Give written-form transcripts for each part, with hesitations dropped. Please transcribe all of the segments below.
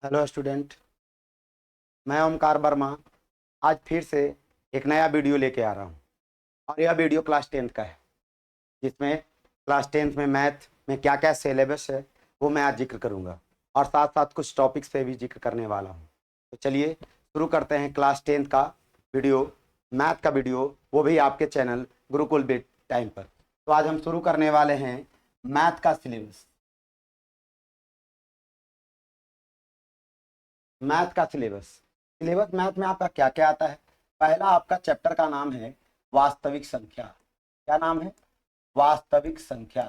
Hello student. मैं ओमकार वर्मा आज फिर से एक नया वीडियो लेके आ रहा हूँ और यह वीडियो क्लास 10th का है, जिसमें क्लास 10th में मैथ में क्या क्या सिलेबस है वो मैं आज जिक्र करूँगा और साथ साथ कुछ टॉपिक्स पे भी जिक्र करने वाला हूँ। तो चलिए शुरू करते हैं क्लास 10th का वीडियो, मैथ का वीडियो, वो भी आपके चैनल गुरुकुल बिट टाइम पर। तो आज हम शुरू करने वाले हैं मैथ का सिलेबस। मैथ का सिलेबस सिलेबस मैथ में आपका क्या क्या आता है। पहला आपका चैप्टर का नाम है वास्तविक संख्या। क्या नाम है? वास्तविक संख्या।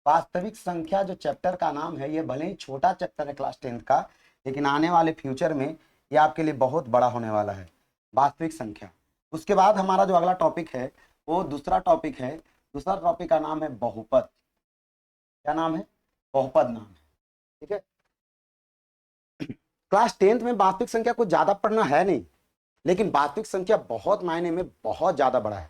वास्तविक संख्या जो चैप्टर का नाम है, ये भले ही छोटा चैप्टर है क्लास 10th का, लेकिन आने वाले फ्यूचर में ये आपके लिए बहुत बड़ा होने वाला है, वास्तविक संख्या। उसके बाद हमारा जो अगला टॉपिक है वो दूसरा टॉपिक है। दूसरा टॉपिक का नाम है बहुपद। क्या नाम है? बहुपद नाम है। ठीक है। क्लास 10th में वास्तविक संख्या कुछ ज्यादा पढ़ना है नहीं, लेकिन वास्तविक संख्या बहुत मायने में बहुत ज्यादा बड़ा है।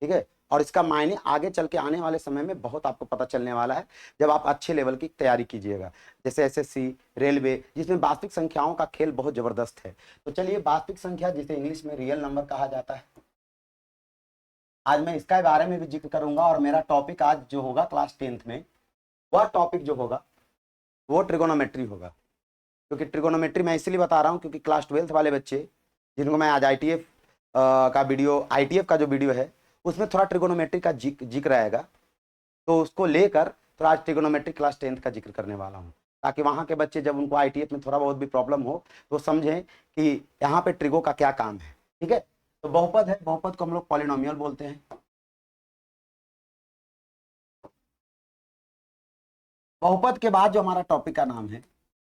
ठीक है। और इसका मायने आगे चल के आने वाले समय में बहुत आपको पता चलने वाला है जब आप अच्छे लेवल की तैयारी कीजिएगा, जैसे एसएससी, रेलवे, जिसमें वास्तविक संख्याओं का खेल बहुत जबरदस्त है। तो चलिए, वास्तविक संख्या जिसे इंग्लिश में रियल नंबर कहा जाता है, आज मैं इसका बारे में भी जिक्र करूंगा। और मेरा टॉपिक आज जो होगा क्लास 10th में, वह टॉपिक जो होगा वो ट्रिगोनोमेट्री होगा। क्योंकि ट्रिगोनोमेट्री मैं इसलिए बता रहा हूँ क्योंकि क्लास 12th वाले बच्चे जिनको मैं आज आईटीएफ का वीडियो, आईटीएफ का जो वीडियो है उसमें थोड़ा ट्रिगोनोमेट्री का जिक्र आएगा, तो उसको लेकर थोड़ा आज ट्रिगोनोमेट्री क्लास 10th का जिक्र करने वाला हूँ, ताकि वहाँ के बच्चे जब उनको आईटीएफ में थोड़ा बहुत भी प्रॉब्लम हो तो समझें कि यहाँ पे ट्रिगो का क्या काम है। ठीक है। तो बहुपद है, बहुपद को हम लोग पॉलिनोमियल बोलते हैं। बहुपद के बाद जो हमारा टॉपिक का नाम है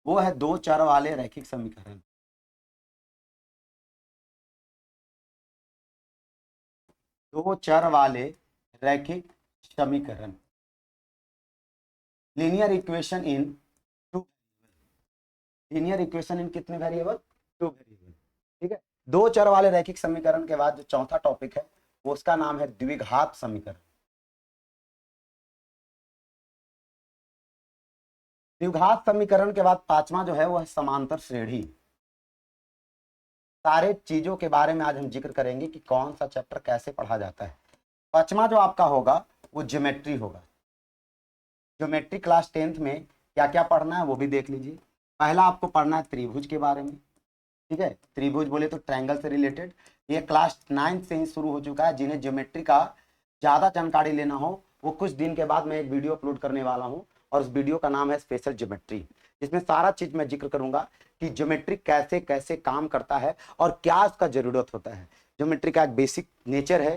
वो है दो चर वाले रैखिक समीकरण। दो चर वाले रैखिक समीकरण, linear equation in two, linear equation in कितने वेरिएबल? Two variable. ठीक है। दो चर वाले रैखिक समीकरण के बाद जो चौथा टॉपिक है वो उसका नाम है द्विघात समीकरण। द्विघात समीकरण के बाद पांचवा जो है वो है समांतर श्रेणी। सारे चीजों के बारे में आज हम जिक्र करेंगे कि कौन सा चैप्टर कैसे पढ़ा जाता है। पांचवा जो आपका होगा वो ज्योमेट्री होगा। ज्योमेट्री क्लास 10th में क्या क्या पढ़ना है वो भी देख लीजिए। पहला आपको पढ़ना है त्रिभुज के बारे में। ठीक है। त्रिभुज बोले तो ट्रायंगल से रिलेटेड, ये क्लास 9th से ही शुरू हो चुका है। जिन्हें ज्योमेट्री का ज्यादा जानकारी लेना हो वो कुछ दिन के बाद मैं एक वीडियो अपलोड करने वाला हूँ, और उस वीडियो का नाम है स्पेशल ज्योमेट्री, जिसमें सारा चीज मैं जिक्र करूंगा कि ज्योमेट्री कैसे कैसे काम करता है और क्या उसका जरूरत होता है। ज्योमेट्री का एक बेसिक नेचर है,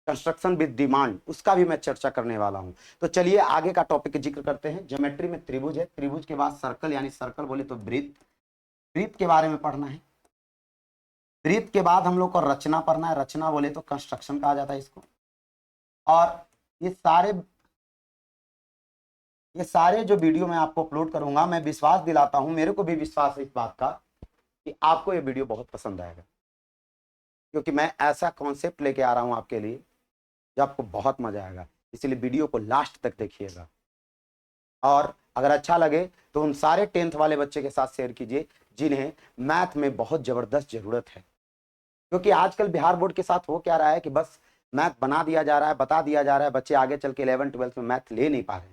कंस्ट्रक्शन विद डिमांड, उसका भी मैं चर्चा करने वाला हूं। तो चलिए आगे का टॉपिक जिक्र करते हैं। ज्योमेट्री में त्रिभुज है, त्रिभुज के बाद सर्कल, यानी सर्कल बोले तो वृत्त, वृत्त के बारे में पढ़ना है। वृत्त के बाद हम लोग को रचना पढ़ना है, रचना बोले तो कंस्ट्रक्शन कहा जाता है इसको। और ये सारे ये सारे जो वीडियो मैं आपको अपलोड करूंगा, मैं विश्वास दिलाता हूं, मेरे को भी विश्वास है इस बात का कि आपको ये वीडियो बहुत पसंद आएगा, क्योंकि मैं ऐसा कॉन्सेप्ट लेके आ रहा हूं आपके लिए जो आपको बहुत मजा आएगा। इसलिए वीडियो को लास्ट तक देखिएगा, और अगर अच्छा लगे तो उन सारे 10th वाले बच्चे के साथ शेयर कीजिए जिन्हें मैथ में बहुत जबरदस्त जरूरत है। क्योंकि आजकल बिहार बोर्ड के साथ हो क्या रहा है कि बस मैथ बना दिया जा रहा है, बता दिया जा रहा है, बच्चे आगे चल के 11th-12th में मैथ ले नहीं पा रहे हैं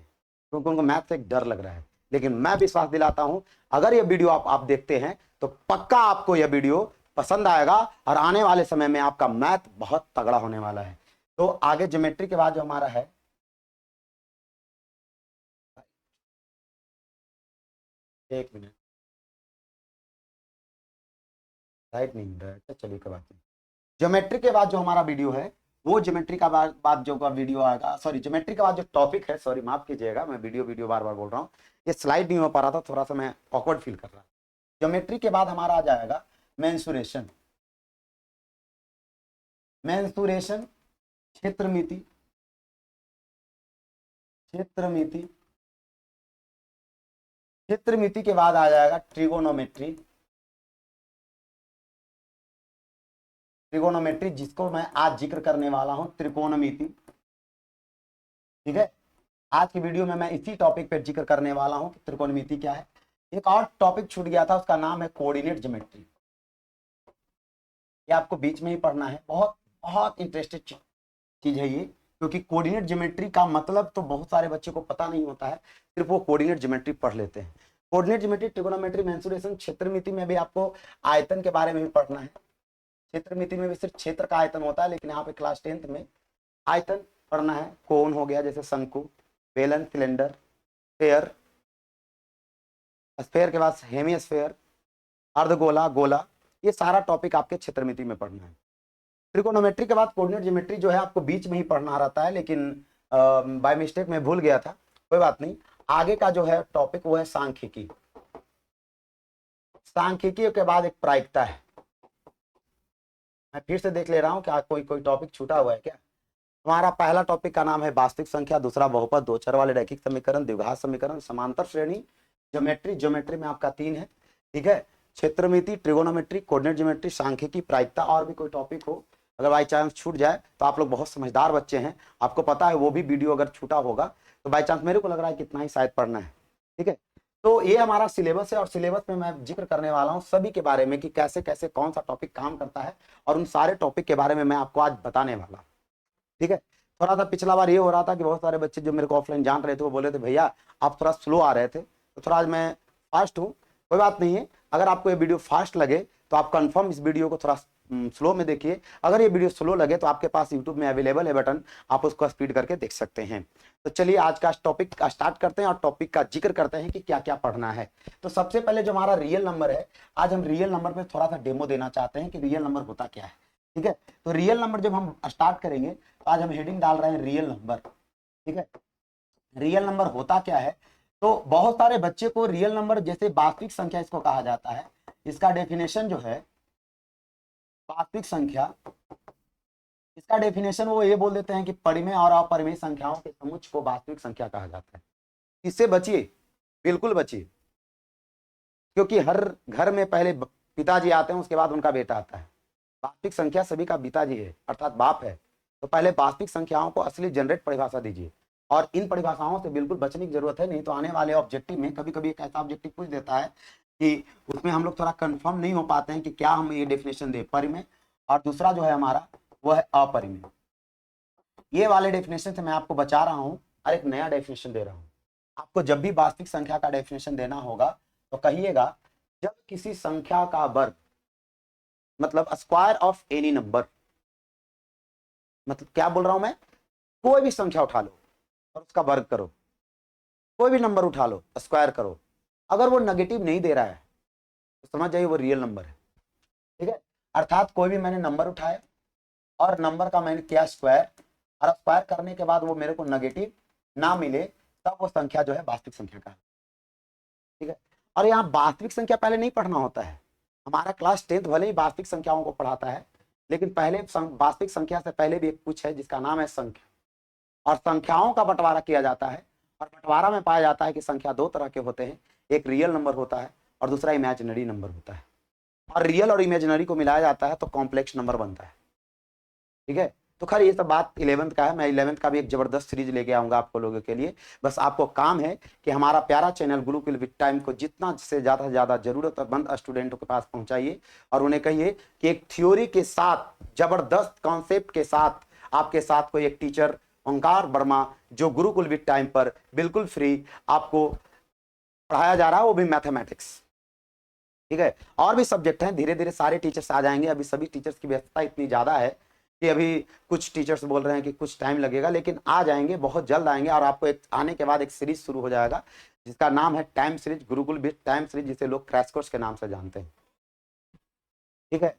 क्योंकि उनको मैथ से एक डर लग रहा है। लेकिन मैं विश्वास दिलाता हूं, अगर ये वीडियो आप देखते हैं तो पक्का आपको यह वीडियो पसंद आएगा, और आने वाले समय में आपका मैथ बहुत तगड़ा होने वाला है। तो आगे ज्योमेट्री के बाद जो हमारा है, एक मिनट, राइट नहीं मिल रहा है, अच्छा चलिए कोई बात नहीं। ज्योमेट्री के बाद जो हमारा वीडियो है वो ज्योमेट्री का बाद जो का वीडियो आएगा, सॉरी ज्योमेट्री के बाद जो टॉपिक है, सॉरी माफ कीजिएगा, मैं वीडियो वीडियो बार बार बोल रहा हूँ, ये स्लाइड नहीं हो पा रहा था, थोड़ा सा मैं ऑकवर्ड फील कर रहा था। ज्योमेट्री के बाद हमारा आ जाएगा मेंसुरेशन। मेंसुरेशन, क्षेत्रमिति, क्षेत्रमिति, क्षेत्रमिति के बाद आ जाएगा ट्रिगोनोमेट्री। ट्रिगोनोमेट्री जिसको मैं आज जिक्र करने वाला हूं, त्रिकोणमिति। ठीक है। आज की वीडियो में मैं इसी टॉपिक पर जिक्र करने वाला हूं कि त्रिकोणमिति क्या है। एक और टॉपिक छूट गया था, उसका नाम है कोऑर्डिनेट ज्योमेट्री। ये आपको बीच में ही पढ़ना है, बहुत बहुत इंटरेस्टेड चीज है ये, क्योंकि कोऑर्डिनेट ज्योमेट्री का मतलब तो बहुत सारे बच्चों को पता नहीं होता है, सिर्फ वो कोऑर्डिनेट ज्योमेट्री पढ़ लेते हैं। कोऑर्डिनेट ज्योमेट्री, ट्रिगोनोमेट्री, मेंसुरेशन, क्षेत्रमिति में भी आपको आयतन के बारे में भी पढ़ना है। क्षेत्रमिति में भी सिर्फ क्षेत्र का आयतन होता है, लेकिन यहाँ पे क्लास 10th में आयतन पढ़ना है। कोन हो गया, जैसे शंकु, बेलन, सिलेंडर, स्फेयर, स्फेयर के बाद हेमिस्फेयर, अर्धगोला, गोला, ये सारा टॉपिक आपके क्षेत्रमिति में पढ़ना है। ट्रिकोनोमेट्री के बाद कोऑर्डिनेट ज्योमेट्री जो है आपको बीच में ही पढ़ना रहता है, लेकिन बाय मिस्टेक में भूल गया था, कोई बात नहीं। आगे का जो है टॉपिक वो है सांख्यिकी। सांख्यिकी के बाद एक प्रायिकता है। मैं फिर से देख ले रहा हूं क्या कोई कोई टॉपिक छूटा हुआ है क्या। हमारा पहला टॉपिक का नाम है वास्तविक संख्या, दूसरा बहुपद, दो चर वाले रैखिक समीकरण, द्विघात समीकरण, समांतर श्रेणी, ज्योमेट्री। ज्योमेट्री में आपका 3 है, ठीक है। क्षेत्रमिति, ट्रिगोनोमेट्री, कोऑर्डिनेट ज्योमेट्री, सांख्यिकी, प्रायिकता। और भी कोई टॉपिक हो अगर बाई चांस छूट जाए तो आप लोग बहुत समझदार बच्चे हैं, आपको पता है वो भी वीडियो अगर छूटा होगा तो बाई चांस मेरे को लग रहा है कितना ही शायद पढ़ना है, ठीक है। तो ये हमारा सिलेबस है, और सिलेबस में मैं जिक्र करने वाला हूँ सभी के बारे में कि कैसे कैसे कौन सा टॉपिक काम करता है, और उन सारे टॉपिक के बारे में मैं आपको आज बताने वाला, ठीक है। थोड़ा सा पिछला बार ये हो रहा था कि बहुत सारे बच्चे जो मेरे को ऑफलाइन जान रहे थे वो बोले थे भैया आप थोड़ा स्लो आ रहे थे, तो थोड़ा आज मैं फास्ट हूँ। कोई बात नहीं है, अगर आपको ये वीडियो फास्ट लगे तो आप कंफर्म इस वीडियो को थोड़ा स्लो में देखिए। अगर ये वीडियो स्लो लगे तो आपके पास यूट्यूब में अवेलेबल है बटन, आप उसको स्पीड करके देख सकते हैं। तो चलिए आज का टॉपिक का स्टार्ट करते हैं और टॉपिक का जिक्र करते हैं कि क्या क्या पढ़ना है। तो सबसे पहले जो हमारा रियल नंबर है, आज हम रियल नंबर पे थोड़ा सा डेमो देना चाहते हैं कि रियल नंबर होता क्या है, ठीक है। तो रियल नंबर जब हम स्टार्ट करेंगे तो आज हम हेडिंग डाल रहे हैं रियल नंबर, ठीक है। रियल नंबर होता क्या है, तो बहुत सारे बच्चे को रियल नंबर, जैसे वास्तविक संख्या इसको कहा जाता है, इसका डेफिनेशन जो है वास्तविक संख्या, इसका डेफिनेशन वो ये बोल देते हैं कि परिमेय और अपरिमेय संख्याओं के समुच्चय को वास्तविक संख्या कहा जाता है। इससे बचिए, बिल्कुल बचिए, क्योंकि हर घर में पहले पिताजी आते हैं, उसके बाद उनका बेटा आता है। वास्तविक संख्या सभी का पिताजी है, अर्थात बाप है। तो पहले वास्तविक संख्याओं को असली जनरेट परिभाषा दीजिए, और इन परिभाषाओं से बिल्कुल बचने की जरूरत है, नहीं तो आने वाले ऑब्जेक्टिव में कभी कभी एक ऐसा ऑब्जेक्टिव पूछ देता है कि उसमें हम लोग थोड़ा कंफर्म नहीं हो पाते हैं कि क्या हम ये डेफिनेशन दे, परिमेय और दूसरा जो है हमारा वो है अपरिमेय। ये वाले डेफिनेशन से मैं आपको बचा रहा हूं और एक नया डेफिनेशन दे रहा हूं। आपको जब भी वास्तविक संख्या का डेफिनेशन देना होगा तो कहिएगा जब किसी संख्या का वर्ग, मतलब स्क्वायर ऑफ एनी नंबर, मतलब क्या बोल रहा हूं मैं, कोई भी संख्या उठा लो और उसका वर्ग करो, कोई भी नंबर उठा लो स्क्वायर करो, अगर वो नेगेटिव नहीं दे रहा है तो समझ जाइए वो रियल नंबर है, ठीक है। अर्थात कोई भी मैंने नंबर उठाया और नंबर का मैंने किया स्क्वायर, और स्क्वायर करने के बाद वो मेरे को नेगेटिव ना मिले, तब वो संख्या जो है वास्तविक संख्या का है, ठीक है। और यहाँ वास्तविक संख्या पहले नहीं पढ़ना होता है। हमारा क्लास 10th भले ही वास्तविक संख्याओं को पढ़ाता है, लेकिन पहले वास्तविक संख्या से पहले भी एक कुछ है जिसका नाम है संख्या, और संख्याओं का बंटवारा किया जाता है, और बंटवारा में पाया जाता है कि संख्या 2 तरह के होते हैं, एक रियल नंबर होता है और दूसरा इमेजिनरी नंबर होता है, और रियल और इमेजिनरी को मिलाया जाता है तो कॉम्प्लेक्स नंबर बनता है, ठीक है। तो खैर ये सब बात 11th का है, मैं 11th का भी एक जबरदस्त सीरीज लेके आऊंगा आपको लोगों के लिए। बस आपको काम है कि हमारा प्यारा चैनल गुरुकुल विद टाइम को जितना से ज्यादा जरूरतमंद स्टूडेंटों के पास पहुंचाइए, और उन्हें कहिए कि एक थ्योरी के साथ, जबरदस्त कॉन्सेप्ट के साथ आपके साथ कोई एक टीचर ओंकार वर्मा, जो गुरुकुल विद टाइम पर बिल्कुल फ्री आपको पढ़ाया जा रहा है, वो भी मैथमेटिक्स, ठीक है। और भी सब्जेक्ट हैं, धीरे धीरे सारे टीचर्स आ जाएंगे। अभी सभी टीचर्स की व्यस्तता इतनी ज्यादा है कि अभी कुछ टीचर्स बोल रहे हैं कि कुछ टाइम लगेगा, लेकिन आ जाएंगे, बहुत जल्द आएंगे। और आपको एक आने के बाद एक सीरीज शुरू हो जाएगा जिसका नाम है time series, Gurukul with time series, जिसे लोग क्रैश कोर्स के नाम से जानते हैं, ठीक है।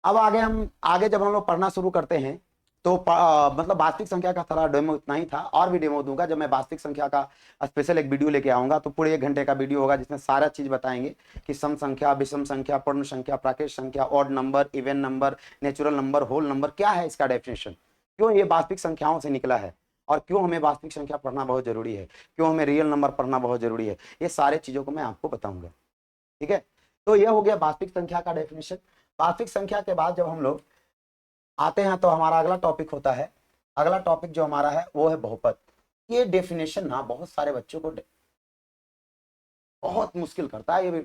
अब आगे जब हम लोग पढ़ना शुरू करते हैं तो मतलब वास्तविक संख्या का सारा डेमो इतना ही था, और भी डेमो दूंगा जब मैं वास्तविक संख्या का स्पेशल एक वीडियो लेके आऊंगा, तो पूरे 1 घंटे का वीडियो होगा जिसमें सारा चीज बताएंगे कि सम संख्या, विषम संख्या, पूर्ण संख्या, प्राकृत संख्या, odd number, even number, natural number, whole number, क्या है इसका डेफिनेशन, क्यों ये वास्तविक संख्याओं से निकला है, और क्यों हमें वास्तविक संख्या पढ़ना बहुत जरूरी है, क्यों हमें रियल नंबर पढ़ना बहुत जरूरी है, ये सारे चीजों को मैं आपको बताऊंगा, ठीक है। तो यह हो गया वास्तविक संख्या का डेफिनेशन। वास्तविक संख्या के बाद जब हम लोग आते हैं तो हमारा अगला टॉपिक होता है अगला टॉपिक जो हमारा है वो है बहुपद। ये डेफिनेशन ना बहुत सारे बच्चों को बहुत मुश्किल करता है, ये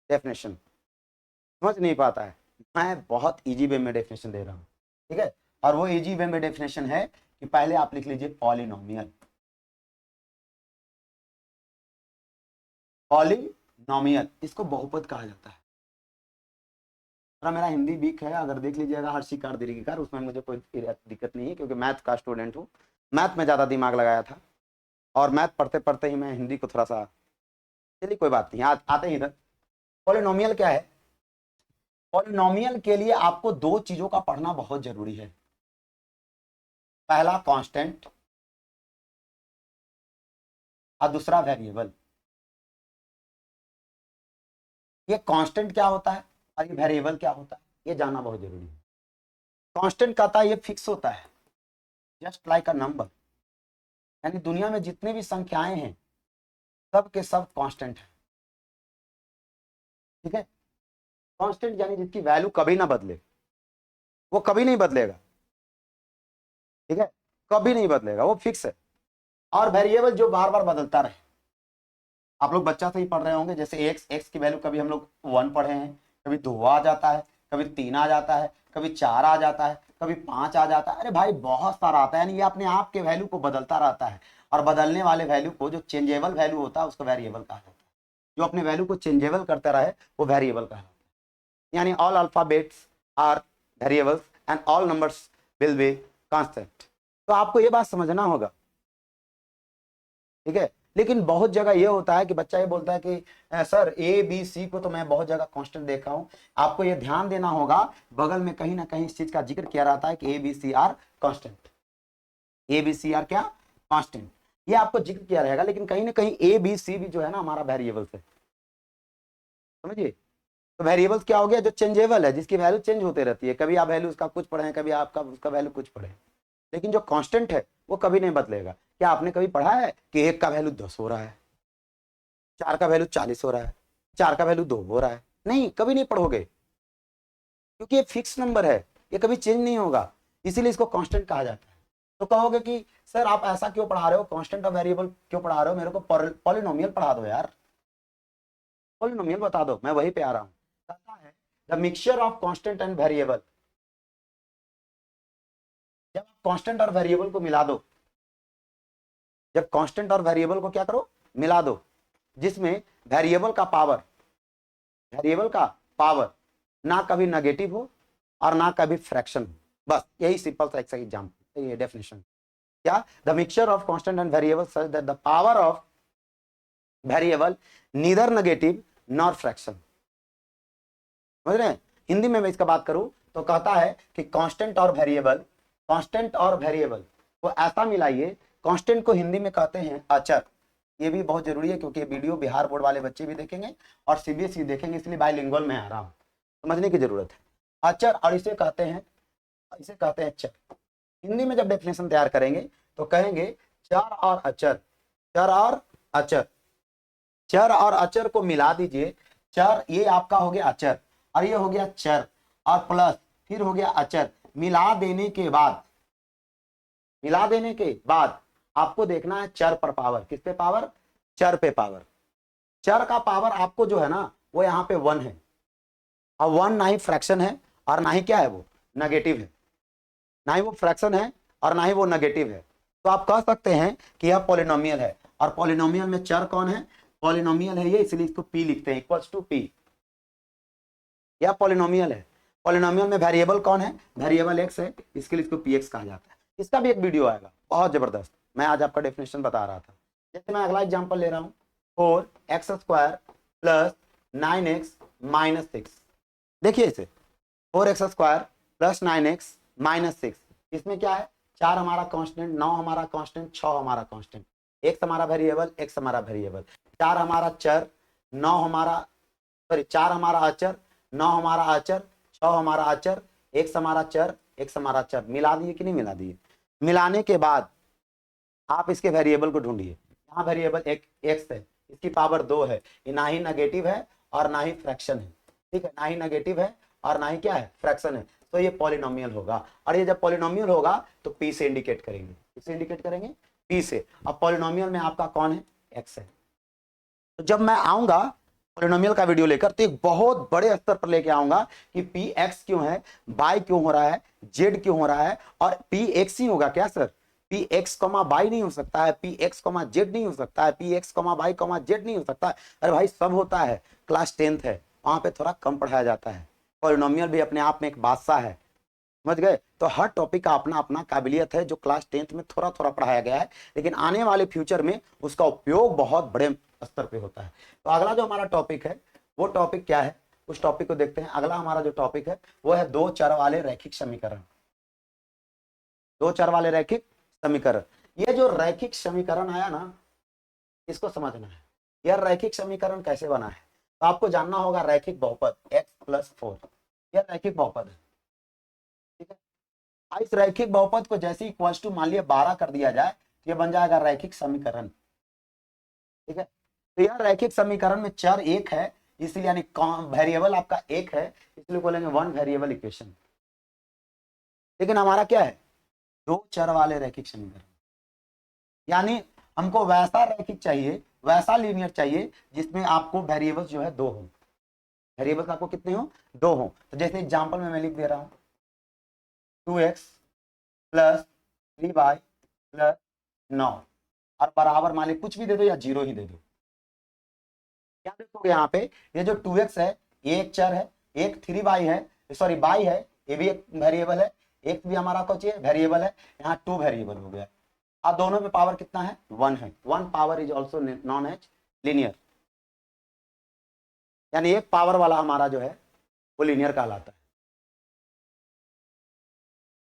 डेफिनेशन समझ नहीं पाता है। मैं बहुत इजी वे में डेफिनेशन दे रहा हूँ, ठीक है। और वो इजी वे में डेफिनेशन है कि पहले आप लिख लीजिए पॉलिनोमियल। पॉलिनोमियल इसको बहुपद कहा जाता है। थोड़ा मेरा हिंदी वीक है, अगर देख लीजिएगा हर्षिकार दीर्घिकार, उसमें मुझे कोई दिक्कत नहीं है क्योंकि मैथ का स्टूडेंट हूँ, मैथ में ज़्यादा दिमाग लगाया था और मैथ पढ़ते पढ़ते ही मैं हिंदी को थोड़ा सा, चलिए कोई बात नहीं, आते ही इधर। पॉलिनोमियल क्या है? पॉलिनोमियल के लिए आपको दो चीजों का पढ़ना बहुत जरूरी है। पहला कांस्टेंट और दूसरा वेरिएबल। ये कांस्टेंट क्या होता है और ये वेरिएबल क्या होता है, ये जानना बहुत जरूरी है। कांस्टेंट कहता है ये फिक्स होता है, जस्ट लाइक अ नंबर, यानी दुनिया में जितने भी संख्याएं हैं सब के सब कांस्टेंट है, ठीक है। कांस्टेंट यानी जिसकी वैल्यू कभी ना बदले, वो कभी नहीं बदलेगा, ठीक है, कभी नहीं बदलेगा, वो फिक्स है। और वेरिएबल जो बार बार बदलता रहे। आप लोग बच्चा से ही पढ़ रहे होंगे, जैसे एक्स की वैल्यू कभी हम लोग 1 पढ़े हैं, कभी 2 आ जाता है, कभी 3 आ जाता है, कभी 4 आ जाता है, कभी 5 आ जाता है, अरे भाई बहुत सारा आता है। यानी ये अपने आप के वैल्यू को बदलता रहता है। और बदलने वाले वैल्यू को, जो चेंजेबल वैल्यू होता है, उसको वेरिएबल कहा जाता है। जो अपने वैल्यू को चेंजेबल करता रहे वो वेरिएबल कहा जाता है। यानी all alphabets are variables and all numbers will be constant. तो आपको ये बात समझना होगा, ठीक है। लेकिन बहुत जगह ये होता है कि बच्चा ये बोलता है कि सर ए बी सी को तो मैं बहुत जगह कांस्टेंट देखा हूं। आपको ये ध्यान देना होगा, बगल में कहीं ना कहीं इस चीज का जिक्र किया रहता है कि A B C are constant. A B C are क्या? कांस्टेंट। ये आपको जिक्र किया रहेगा, लेकिन कहीं ना कहीं ए बी सी भी जो है ना हमारा वेरिएबल्स है, समझिए। तो वेरिएबल्स क्या हो गया? जो चेंजेबल है, जिसकी वैल्यू चेंज होते रहती है, कभी आप वैल्यू उसका कुछ पढ़े, कभी आपका उसका वैल्यू कुछ पढ़े। लेकिन जो कांस्टेंट है वो कभी नहीं बदलेगा। क्या आपने कभी पढ़ा है कि 1 का वैल्यू 10 हो रहा है, 4 का वैल्यू 40 हो रहा है, 4 का वैल्यू 2 हो रहा है? नहीं, कभी नहीं पढ़ोगे, क्योंकि ये फिक्स नंबर है, ये कभी चेंज नहीं होगा, इसीलिए इसको कांस्टेंट कहा जाता है। तो कहोगे कि सर आप ऐसा क्यों पढ़ा रहे हो, कांस्टेंट और वेरिएबल क्यों पढ़ा रहे हो, मेरे को पॉलिनोमियल पढ़ा दो यार, पॉलिनोमियल बता दो, मैं वहीं पे आ रहा हूं। कहता है the mixture of constant and variable. जब आप कांस्टेंट और वेरिएबल को मिला दो, जब कांस्टेंट और वेरिएबल को क्या करो, मिला दो, जिसमें वेरिएबल का पावर, वेरिएबल का पावर ना कभी नेगेटिव हो और ना कभी फ्रैक्शन हो, बस यही सिंपल सा एक एग्जांपल, ये डेफिनेशन। क्या? The mixture of constant and variable such that the power of variable neither negative nor fraction. समझ रहे हैं? हिंदी में मैं इसका बात करूं तो कहता है कि कांस्टेंट और वेरिएबल, कांस्टेंट और वेरिएबल को ऐसा मिलाइए। कांस्टेंट को हिंदी में कहते हैं अचर। ये भी बहुत जरूरी है क्योंकि वीडियो बिहार बोर्ड वाले बच्चे भी देखेंगे और सीबीएसई देखेंगे, इसलिए बाइलिंगुअल में आ रहा हूं, समझने की जरूरत है। अचर, और इसे कहते हैं, इसे कहते हैं चर। हिंदी में जब डेफिनेशन तैयार करेंगे तो कहेंगे चर और अचर, चर और अचर, चर और अचर को मिला दीजिए। चर ये आपका हो गया अचर और ये हो गया चर, और प्लस फिर हो गया अचर। मिला देने के बाद, मिला देने के बाद आपको देखना है चर पर पावर। किस पे पावर? चर पे पावर। चर का पावर आपको जो है ना वो यहाँ पे 1 है। अब 1 ना ही फ्रैक्शन है और ना ही क्या है, वो नेगेटिव है, ना ही वो फ्रैक्शन है और ना ही वो नेगेटिव है। तो आप कह सकते हैं कि यह पॉलिनोमियल है। और पॉलिनोमियल में चर कौन है? पॉलिनोमियल है ये, इसलिए इसको पी लिखते हैं, इक्वल्स टू पी। यह पॉलिनोमियल है। पॉलिनोमियल में वेरिएबल कौन है? वेरिएबल एक्स है, इसके लिए इसको पी एक्स कहा जाता है। इसका भी एक वीडियो आएगा बहुत जबरदस्त, मैं आज आपका डेफिनेशन बता रहा था। जैसे मैं अगला एग्जांपल ले रहा हूं, 4x² प्लस 9x माइनस 6। देखिए इसे, 4x² प्लस 9x माइनस 6। इसमें क्या है? 4 हमारा कांस्टेंट, 9 हमारा कांस्टेंट, 6 हमारा कांस्टेंट, x हमारा वेरिएबल, x हमारा वेरिएबल, 4 हमारा चर, 9 हमारा, सॉरी 4 हमारा अचर, 9 हमारा अचर, 6 हमारा अचर, x हमारा चर, x हमारा चर। मिला दिए कि नहीं मिला दिए? मिलाने के बाद आप इसके वेरिएबल को ढूंढिए। यहाँ वेरिएबल एक एक्स है, इसकी पावर 2 है, ये ना ही नेगेटिव है और ना ही फ्रैक्शन है, ठीक है, ना ही नेगेटिव है और ना ही क्या है, फ्रैक्शन है। तो ये पॉलिनोमियल होगा, और ये जब पॉलिनोमियल होगा तो पी से इंडिकेट करेंगे, किससे इंडिकेट करेंगे, पी से। अब पॉलिनोमियल में आपका कौन है, एक्स है। तो जब मैं आऊंगा पॉलिनोमियल का वीडियो लेकर तो एक बहुत बड़े स्तर पर लेके आऊंगा कि पी एक्स क्यों है, बाई क्यों हो रहा है, जेड क्यों हो रहा है, और पी एक्स ही होगा क्या sir, P x comma by नहीं हो सकता है, पी एक्स कॉमा जेड नहीं हो सकता है, P x comma by comma Z नहीं हो सकता है। अरे भाई सब होता है, क्लास 10th है, वहां पे थोड़ा कम पढ़ाया जाता है। पॉलिनोमियल भी अपने आप में एक बादशाह है, समझ गए। तो हर टॉपिक का अपना अपना काबिलियत है, जो क्लास 10th में थोड़ा थोड़ा पढ़ाया गया है, लेकिन आने वाले फ्यूचर में उसका उपयोग बहुत बड़े स्तर पे होता है। तो अगला जो हमारा टॉपिक है वो टॉपिक क्या है, उस टॉपिक को देखते हैं। अगला हमारा जो टॉपिक है वो है दो चर वाले रैखिक समीकरण। दो चर वाले रैखिक समीकरण, ये जो रैखिक समीकरण आया ना, इसको समझना है, यह रैखिक समीकरण कैसे बना है। तो आपको जानना होगा रैखिक बहुपद x+4, यह रैखिक बहुपद है, ठीक है। इस रैखिक बहुपद को जैसे इक्वल्स टू मान लिया 12 कर दिया जाए तो यह बन जाएगा रैखिक समीकरण, ठीक है। तो यह रैखिक समीकरण में चर एक है, इसलिए यानी वेरिएबल आपका एक है, इसलिए बोलेंगे वन वेरिएबल इक्वेशन। लेकिन हमारा क्या है, दो चर वाले रैखिक समीकरण, यानी हमको वैसा रैखिक चाहिए, वैसा लीनियर चाहिए जिसमें आपको वेरिएबल्स जो है दो हो। वेरिएबल्स आपको कितने हो, दो हो। तो जैसे एग्जांपल में मैं लिख दे रहा हूं 2x प्लस 3y प्लस 9, और बराबर मान ली कुछ भी दे दो या जीरो ही दे दो। क्या देखोगे यहाँ पे, ये जो 2x है ये एक चर है, एक 3y है, सॉरी y है, ये भी एक वेरिएबल है, एक भी हमारा कुछ वेरिएबल है, यहाँ 2 वेरिएबल हो गया। अब दोनों में पावर कितना है, 1 है। 1 power is also known as linear, यानी एक पावर वाला हमारा जो है वो लीनियर कहलाता है।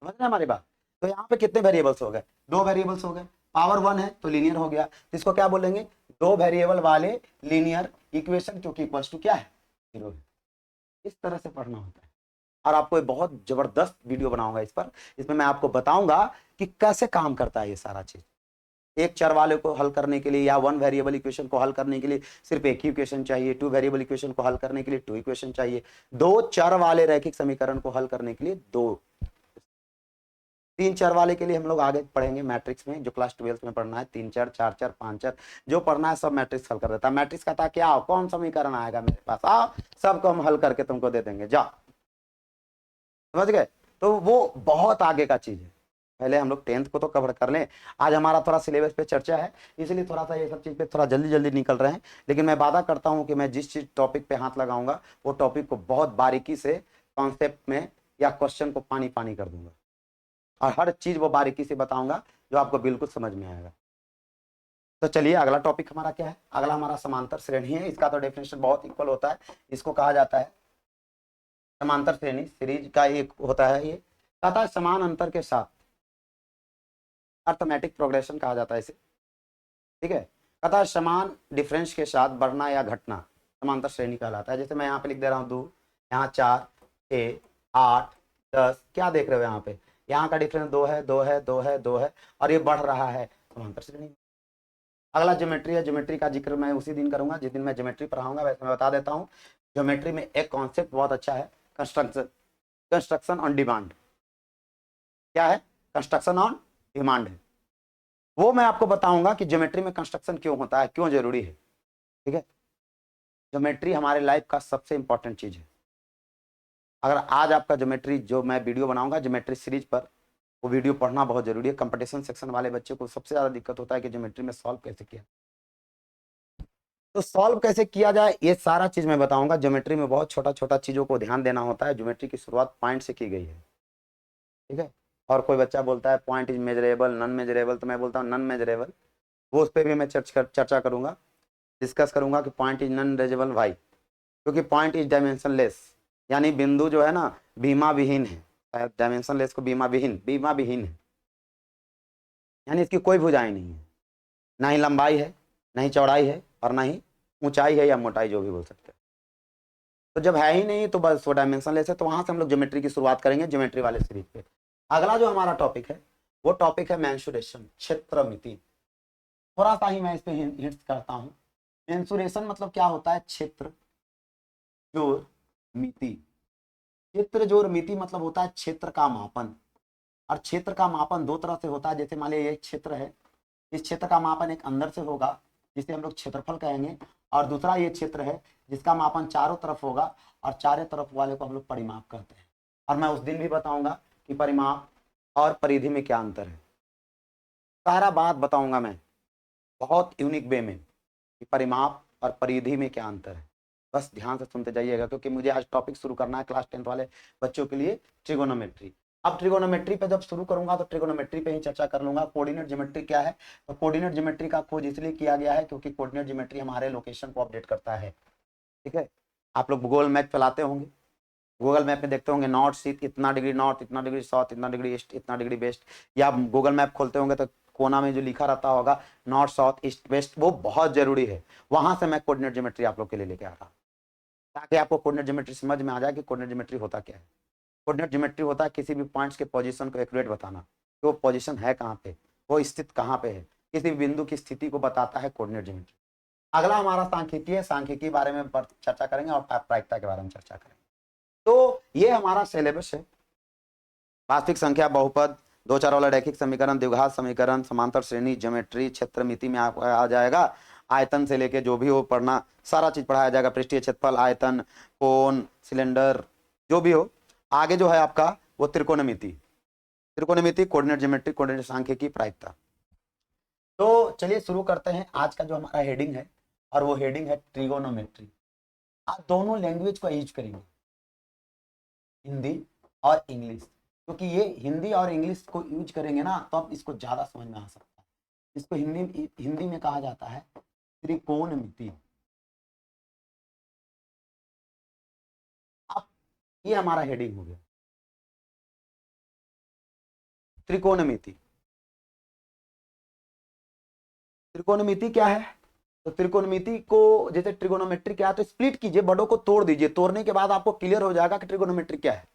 समझ रहे हमारी बात। तो यहाँ पे कितने वेरिएबल्स हो गए, दो वेरिएबल्स हो गए, पावर 1 है तो लीनियर हो गया, तो इसको क्या बोलेंगे, दो वेरिएबल वाले लीनियर इक्वेशन, क्योंकि इक्वल्स टू क्या है, जीरो है। इस तरह से पढ़ना होता है। और आपको एक बहुत जबरदस्त वीडियो बनाऊंगा इस पर, इसमें मैं आपको बताऊंगा कि कैसे काम करता है ये सारा चीज। एक चर वाले को हल करने के लिए या वन वेरिएबल इक्वेशन को हल करने के लिए सिर्फ एक ही इक्वेशन चाहिए, टू वेरिएबल इक्वेशन को हल करने के लिए टू इक्वेशन चाहिए, दो चर वाले रैखिक समीकरण को हल करने के लिए दो, तीन चर वाले के लिए हम लोग आगे पढ़ेंगे मैट्रिक्स में, जो क्लास 12th में पढ़ना है, तीन चर, चार चर, पांच चर, जो पढ़ना है सब मैट्रिक्स हल कर देता है। मैट्रिक्स का था क्या, कौन समीकरण आएगा मेरे पास, आओ सबको हम हल करके तुमको दे देंगे, जाओ। समझ गए। तो वो बहुत आगे का चीज है, पहले हम लोग 10th को तो कवर कर लें। आज हमारा थोड़ा सिलेबस पे चर्चा है, इसलिए थोड़ा सा ये सब चीज पे थोड़ा जल्दी जल्दी निकल रहे हैं, लेकिन मैं वादा करता हूं कि मैं जिस चीज टॉपिक पे हाथ लगाऊंगा वो टॉपिक को बहुत बारीकी से कॉन्सेप्ट में या क्वेश्चन को पानी पानी कर दूंगा, और हर चीज वो बारीकी से बताऊंगा जो आपको बिल्कुल समझ में आएगा। तो चलिए अगला टॉपिक हमारा क्या है, अगला हमारा समांतर श्रेणी है। इसका तो डेफिनेशन बहुत इक्वल होता है, इसको कहा जाता है समांतर श्रेणी, सीरीज का एक होता है ये, कहता है समान अंतर के साथ, अर्थमेटिक प्रोग्रेशन कहा जाता है इसे, ठीक है। कहता है समान डिफरेंस के साथ बढ़ना या घटना समांतर श्रेणी कहलाता है। जैसे मैं यहाँ पे लिख दे रहा हूँ 2, यहाँ 4, 6, 8, 10, क्या देख रहे हो यहाँ पे, यहाँ का डिफरेंस 2 है, 2 है, 2 है, 2 है, और ये बढ़ रहा है समांतर श्रेणी। अगला ज्योमेट्री है, ज्योमेट्री का जिक्र मैं उसी दिन करूंगा जिस दिन मैं ज्योमेट्री पढ़ाऊंगा। वैसे मैं बता देता हूँ, ज्योमेट्री में एक कॉन्सेप्ट बहुत अच्छा है, कंस्ट्रक्शन, कंस्ट्रक्शन ऑन डिमांड। क्या है, कंस्ट्रक्शन ऑन डिमांड है, वो मैं आपको बताऊंगा कि ज्योमेट्री में कंस्ट्रक्शन क्यों होता है, क्यों जरूरी है, ठीक है। ज्योमेट्री हमारे लाइफ का सबसे इंपॉर्टेंट चीज है। अगर आज आपका ज्योमेट्री जो मैं वीडियो बनाऊंगा ज्योमेट्री सीरीज पर, वो वीडियो पढ़ना बहुत जरूरी है। कंपटीशन सेक्शन वाले बच्चे को सबसे ज्यादा दिक्कत होता है कि ज्योमेट्री में सॉल्व कैसे किया, तो सॉल्व कैसे किया जाए ये सारा चीज मैं बताऊंगा। ज्योमेट्री में बहुत छोटा छोटा चीजों को ध्यान देना होता है। ज्योमेट्री की शुरुआत पॉइंट से की गई है, ठीक है। और कोई बच्चा बोलता है point is measurable, non measurable, तो मैं बोलता हूँ नॉन मेजरेबल, वो उस पर भी मैं चर्चा करूंगा, डिस्कस करूंगा कि point is non measurable why, क्योंकि पॉइंट इज डायमेंशनलेस, यानी बिंदु जो है ना बीमा विहीन है, शायद डायमेंशनलेस को बीमा विहीन, बीमा विहीन है, यानी इसकी कोई भुजाएं नहीं है, ना ही लंबाई है, ना ही चौड़ाई है, और ना ही ऊंचाई है या मोटाई, जो भी बोल सकते हैं। तो जब है ही नहीं तो बस वो डायमेंशनलेस है। तो वहां से हम लोग ज्योमेट्री की शुरुआत करेंगे, ज्योमेट्री वाले सीरीज पे। अगला जो हमारा टॉपिक है वो टॉपिक है मेंसुरेशन, क्षेत्रमिति। थोड़ा सा ही मैं इस पे हिंट्स करता हूँ। मेंसुरेशन मतलब क्या होता है, क्षेत्र जोर मिति, क्षेत्र जोड़ मिति मतलब होता है क्षेत्र का मापन, और क्षेत्र का मापन दो तरह से होता है। जैसे मान लीजिए ये क्षेत्र है, इस क्षेत्र का मापन एक अंदर से होगा जिसे हम लोग क्षेत्रफल कहेंगे, और दूसरा ये क्षेत्र है जिसका मापन चारों तरफ होगा, और चारों तरफ वाले को हम लोग परिमाप कहते हैं। और मैं उस दिन भी बताऊंगा कि परिमाप और परिधि में क्या अंतर है, सारा बात बताऊंगा मैं बहुत यूनिक वे में कि परिमाप और परिधि में क्या अंतर है। बस ध्यान से सुनते जाइएगा, क्योंकि मुझे आज टॉपिक शुरू करना है क्लास 10th वाले बच्चों के लिए, ट्रिगोनोमेट्री। अब ट्रिगोनोमेट्री पे जब शुरू करूंगा तो ट्रिगोनोमेट्री पे ही चर्चा कर लूंगा। कोऑर्डिनेट ज्योमेट्री क्या है, तो कोऑर्डिनेट ज्योमेट्री का खोज इसलिए किया गया है क्योंकि कोऑर्डिनेट ज्योमेट्री हमारे लोकेशन को अपडेट करता है। ठीक है, आप लोग गूगल मैप चलाते होंगे, गूगल मैप में देखते होंगे नॉर्थ ईस्ट इतना डिग्री नॉर्थ, इतना डिग्री साउथ, इतना डिग्री ईस्ट, इतना डिग्री वेस्ट, या गूगल मैप खोलते होंगे तो कोना में जो लिखा रहता होगा नॉर्थ साउथ ईस्ट वेस्ट, वो बहुत जरूरी है। वहां से मैं कोऑर्डिनेट ज्योमेट्री आप लोग के लिए लेके आ रहा हूँ, ताकि आपको कोऑर्डिनेट ज्योमेट्री समझ में आ जाए कि कोऑर्डिनेट ज्योमेट्री होता क्या है। कोऑर्डिनेट ज्योमेट्री होता है किसी भी पॉइंट्स के पोजीशन को एक्यूरेट बताना, कि वो पोजीशन है कहाँ पे, वो स्थित कहाँ पे है, किसी भी बिंदु की स्थिति को बताता है कोऑर्डिनेट ज्योमेट्री। अगला हमारा सांख्यिकी है, सांख्यिकी बारे में चर्चा करेंगे और प्रायिकता के बारे में चर्चा करेंगे। तो ये हमारा सिलेबस है। वास्तविक संख्या, बहुपद, दो चार वाला रैखिक समीकरण, द्विघात समीकरण, समांतर श्रेणी, ज्योमेट्री, क्षेत्र मिति में आ जाएगा। आयतन से लेके जो भी हो पढ़ना, सारा चीज पढ़ाया जाएगा। पृष्ठीय क्षेत्रफल, आयतन, कोण, सिलेंडर, जो भी हो। आगे जो है आपका वो त्रिकोणमिति, त्रिकोणमिति, कोऑर्डिनेट ज्योमेट्री, कोऑर्डिनेट सांख्यिकी, प्रायिकता। तो चलिए शुरू करते हैं। आज का जो हमारा हेडिंग है, और वो हेडिंग है ट्रिगोनोमेट्री। आप दोनों लैंग्वेज को यूज करेंगे, हिंदी और इंग्लिश, क्योंकि ये हिंदी और इंग्लिश को यूज करेंगे ना तो अब इसको ज्यादा समझ में आ सकता है। इसको हिंदी में कहा जाता है त्रिकोणमिति। अब ये हमारा हेडिंग हो गया, त्रिकोणमिति। त्रिकोणमिति क्या है, तो त्रिकोणमिति को, जैसे ट्रिगोनोमेट्री क्या है तो स्प्लिट कीजिए, बड़ों को तोड़ दीजिए, तोड़ने के बाद आपको क्लियर हो जाएगा कि ट्रिगोनोमेट्री क्या है,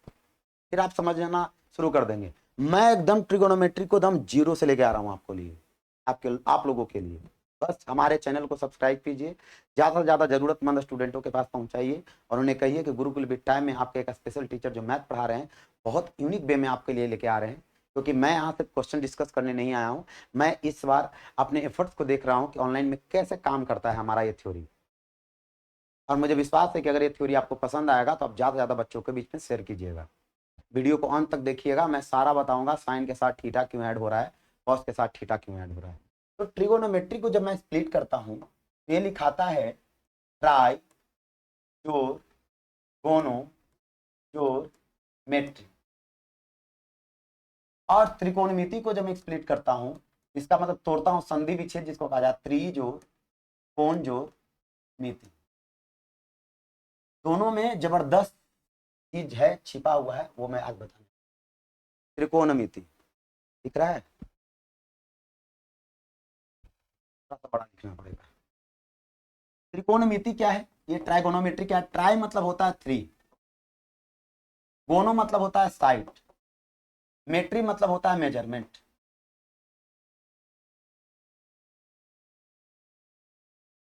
फिर आप समझना शुरू कर देंगे। मैं एकदम ट्रिगोनोमेट्री को एकदम जीरो से लेके आ रहा हूं आपको लिए, आप लोगों के लिए। बस हमारे चैनल को सब्सक्राइब कीजिए, ज्यादा से ज्यादा जरूरतमंद स्टूडेंटों के पास पहुंचाइए, और उन्हें कहिए कि गुरुकुल विद टाइम में आपके एक स्पेशल टीचर जो मैथ पढ़ा रहे हैं बहुत यूनिक वे में आपके लिए लेके आ रहे हैं। क्योंकि मैं यहाँ सिर्फ क्वेश्चन डिस्कस करने नहीं आया हूँ, मैं इस बार अपने एफर्ट्स को देख रहा हूँ कि ऑनलाइन में कैसे काम करता है हमारा ये थ्योरी। और मुझे विश्वास है कि अगर ये थ्योरी आपको पसंद आएगा तो आप ज्यादा से ज्यादा बच्चों के बीच में शेयर कीजिएगा। वीडियो को अंत तक देखिएगा, मैं सारा बताऊंगा, साइन के साथ थीटा क्यों ऐड हो रहा है, कॉस के साथ थीटा क्यों ऐड हो रहा है। तो ट्रिगोनोमेट्री को जब मैं स्प्लिट करता हूं तो ये लिखाता है ट्राई जोड़ गोनो जोड़ मेट्री। और त्रिकोणमिति को जब मैं स्प्लिट करता हूं, इसका मतलब तोड़ता हूं संधि विच्छेद, जिसको कहा जाता है त्रि जोड़ कोण जोड़ मिति। दोनों में जबरदस्त चीज है, छिपा हुआ है, वो मैं आज बताऊंगा। त्रिकोणमिति दिख रहा है, थोड़ा सा बड़ा लिखना पड़ेगा। त्रिकोणमिति क्या है, ये ट्राइगोनोमेट्री क्या है। ट्राई मतलब होता है थ्री, गोनो मतलब होता है साइड, मेट्री मतलब होता है मेजरमेंट।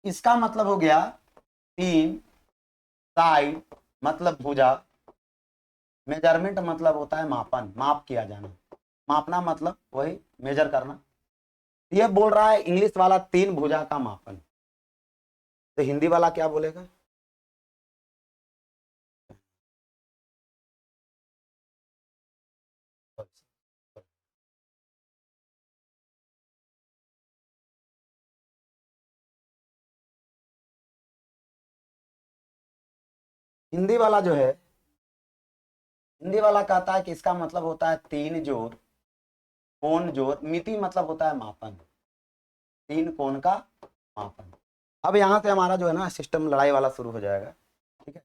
इसका मतलब हो गया तीन, साइड मतलब भुजा, मेजरमेंट मतलब होता है मापन, माप किया जाना, मापना मतलब वही मेजर करना। ये बोल रहा है इंग्लिश वाला तीन भुजा का मापन, तो हिंदी वाला क्या बोलेगा। हिंदी वाला जो है, हिंदी वाला कहता है कि इसका मतलब होता है तीन जोड़ कोण जोड़ मिति, मतलब होता है मापन, तीन कोण का मापन। अब यहां से हमारा जो है ना सिस्टम लड़ाई वाला शुरू हो जाएगा। ठीक है,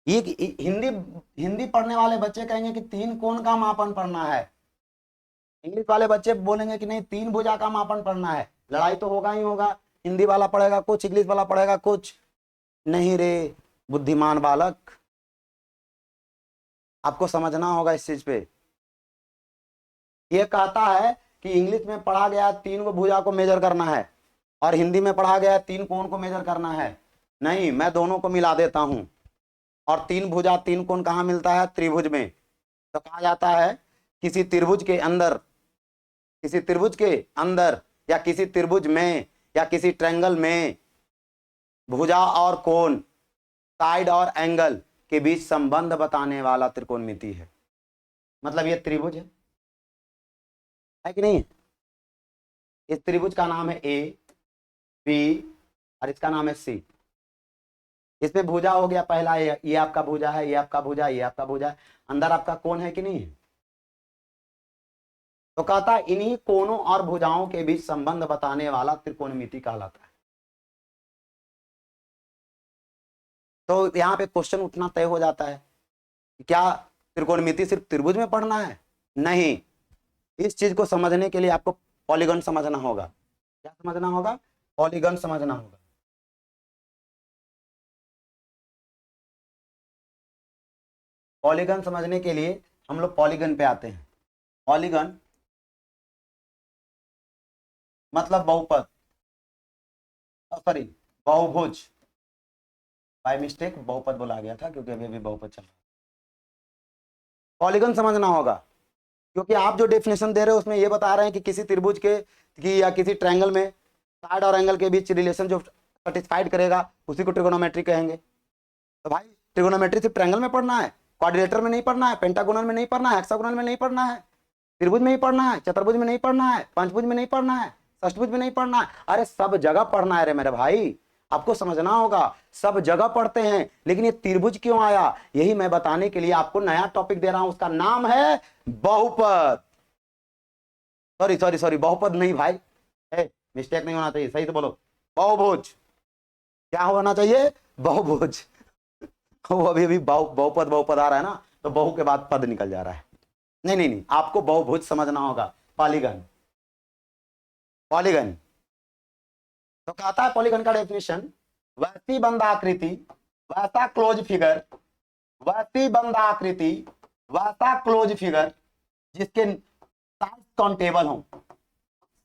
ये हिंदी हिंदी पढ़ने वाले बच्चे कहेंगे कि तीन कोण का मापन पढ़ना है, इंग्लिश वाले बच्चे बोलेंगे कि नहीं तीन भुजा का मापन पढ़ना है। लड़ाई तो होगा ही होगा, हिंदी वाला पढ़ेगा कुछ, इंग्लिश वाला पढ़ेगा कुछ। नहीं रे बुद्धिमान बालक, आपको समझना होगा इस चीज पे। ये कहता है कि इंग्लिश में पढ़ा गया तीन को भुजा को मेजर करना है, और हिंदी में पढ़ा गया तीन कोण को मेजर करना है। नहीं, मैं दोनों को मिला देता हूं, और तीन भुजा तीन कोण कहाँ मिलता है? त्रिभुज में। तो कहा जाता है किसी त्रिभुज के अंदर, किसी त्रिभुज के अंदर या किसी त्रिभुज में या किसी ट्रायंगल में भुजा और कोण, साइड और एंगल के बीच संबंध बताने वाला त्रिकोणमिति है। मतलब ये त्रिभुज है कि नहीं? इस त्रिभुज का नाम है ए, बी और इसका नाम है सी। इसमें भुजा हो गया पहला, ये आपका भुजा है, ये आपका भुजा, ये आपका भुजा है। अंदर आपका कोण है कि नहीं है? तो कहता है इन्हीं कोणों और भुजाओं के बीच संबंध बताने वाला त्रिकोणमिति कहलाता है। तो यहाँ पे क्वेश्चन उठना तय हो जाता है, क्या त्रिकोणमिति सिर्फ त्रिभुज में पढ़ना है? नहीं, इस चीज को समझने के लिए आपको पॉलीगन समझना होगा। क्या समझना होगा? पॉलीगन समझना होगा। पॉलीगन समझने के लिए हम लोग पॉलीगन पे आते हैं। पॉलीगन मतलब बहुपद, सॉरी बहुभुज, बाय मिस्टेक बहुपद बोला गया था क्योंकि अभी बहुपद चल रहा है। पॉलीगन समझना होगा क्योंकि आप जो डेफिनेशन दे रहे हो उसमें ये बता रहे हैं कि किसी त्रिभुज के या किसी ट्रायंगल में साइड और एंगल के बीच रिलेशन जो सेटिस्फाइड करेगा उसी को ट्रिगोनोमेट्री कहेंगे। तो भाई ट्रिगोनोमेट्री सिर्फ ट्रायंगल में पढ़ना है, क्वाड्रिलेटरल में नहीं पढ़ना है, पेंटागोनल में नहीं पढ़ना है, हेक्सागोनल में नहीं पढ़ना है, त्रिभुज में ही पढ़ना है, चतुर्भुज में नहीं पढ़ना है, पंचभुज में नहीं पढ़ना है, षष्ठभुज में नहीं पढ़ना है। अरे सब जगह पढ़ना है रे मेरे भाई, आपको समझना होगा। सब जगह पढ़ते हैं, लेकिन ये त्रिभुज क्यों आया यही मैं बताने के लिए आपको नया टॉपिक दे रहा हूं। उसका नाम है बहुपद। सॉरी सॉरी सॉरी, बहुपद नहीं भाई, मिस्टेक नहीं होना चाहिए, सही से बोलो। बहुभुज। क्या होना चाहिए? बहुभुज। वो अभी अभी बहुपद बहुपद आ रहा है ना, तो बहु के बाद पद निकल जा रहा है। नहीं नहीं नहीं, आपको बहुभुज समझना होगा। पॉलीगन, पॉलीगन तो कहता है पॉलीगन का डेफिनेशन, वैसी बंधाकृति, वैसा क्लोज फिगर, वैसी बंधाकृति, वैसा क्लोज फिगर जिसके साइड्स काउंटेबल हो,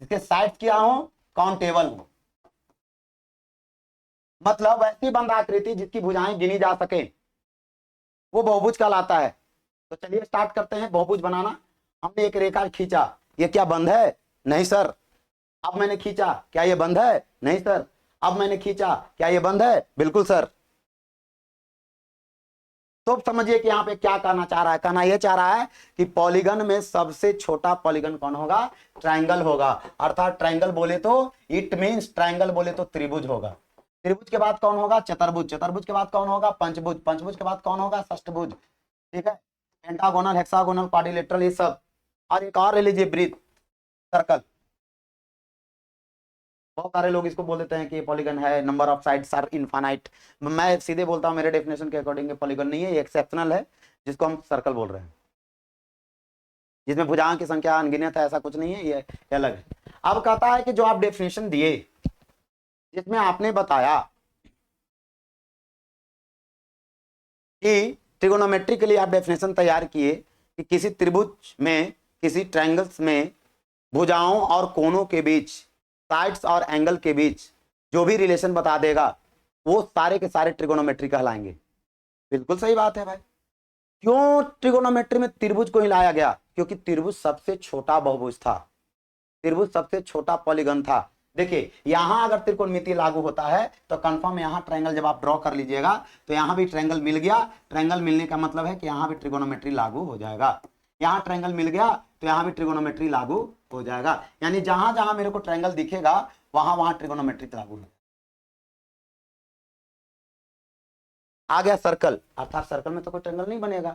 जिसके साइड्स क्या हो? काउंटेबल हो। मतलब वैसी बंधाकृति जिसकी भुजाएं गिनी जा सके, वो बहुभुज कहलाता है। तो चलिए स्टार्ट करते हैं बहुभुज बनाना। हमने एक रेखा खींचा, ये क्या बंद है? नहीं सर। अब मैंने खींचा, क्या ये बंद है? नहीं सर। अब मैंने खींचा, क्या ये बंद है? बिल्कुल सर। तो समझिए कि यहां पे क्या कहना चाह रहा है। कहना यह चाह रहा है कि पॉलीगन में सबसे छोटा पॉलीगन कौन होगा? ट्रायंगल होगा। अर्थात ट्रायंगल बोले तो इट मींस, ट्रायंगल बोले तो त्रिभुज होगा। त्रिभुज के बाद कौन होगा? चतुर्भुज। चतुर्भुज के बाद कौन होगा? पंचभुज। पंचभुज के बाद कौन होगा? षष्ठभुज। ठीक है, पेंटागोनल, हेक्सागोनल, क्वाड्रिलेटरल, ये सब। और एक और ले लीजिए वृत्त, सर्कल। बहुत सारे लोग इसको बोल देते हैं कि पॉलीगन है, number of sides are infinite. मैं सीधे बोलता हूं मेरे डेफिनेशन के अकॉर्डिंग पॉलीगन नहीं है, ये एक्सेप्शनल है, जिसको हम सर्कल बोल रहे हैं, जिसमें भुजाओं की संख्या अनगिनत है, ऐसा कुछ नहीं है, ये अलग है। अब कहता है कि जो आप डेफिनेशन दिए, जिसमें आपने बताया कि ट्रिगोनोमेट्री के लिए आप डेफिनेशन तैयार किए कि किसी त्रिभुज में, किसी ट्रायंगल्स में भुजाओं और कोणों के बीच, साइड्स और एंगल के बीच जो भी रिलेशन बता देगा वो सारे के सारे ट्रिगोनोमेट्री कहलाएंगे। बिल्कुल सही बात है भाई। क्यों ट्रिगोनोमेट्री में त्रिभुज को ही लाया गया? क्योंकि त्रिभुज सबसे छोटा बहुभुज था, त्रिभुज सबसे छोटा पॉलीगन था। देखिए यहां अगर त्रिकोणमिति लागू होता है तो कंफर्म यहां ट्रायंगल जब आप ड्रॉ कर लीजिएगा तो यहां भी ट्रायंगल मिल गया। ट्रायंगल मिलने का मतलब है कि यहां भी ट्रिगोनोमेट्री लागू हो जाएगा। यहां ट्रायंगल मिल गया तो यहां भी ट्रिगोनोमेट्री लागू हो जाएगा। यानी जहां जहां मेरे को ट्रायंगल दिखेगा वहां वहां ट्रिगोनोमेट्री लागू है। आ गया सर्कल, अर्थात सर्कल में तो कोई ट्रायंगल नहीं बनेगा,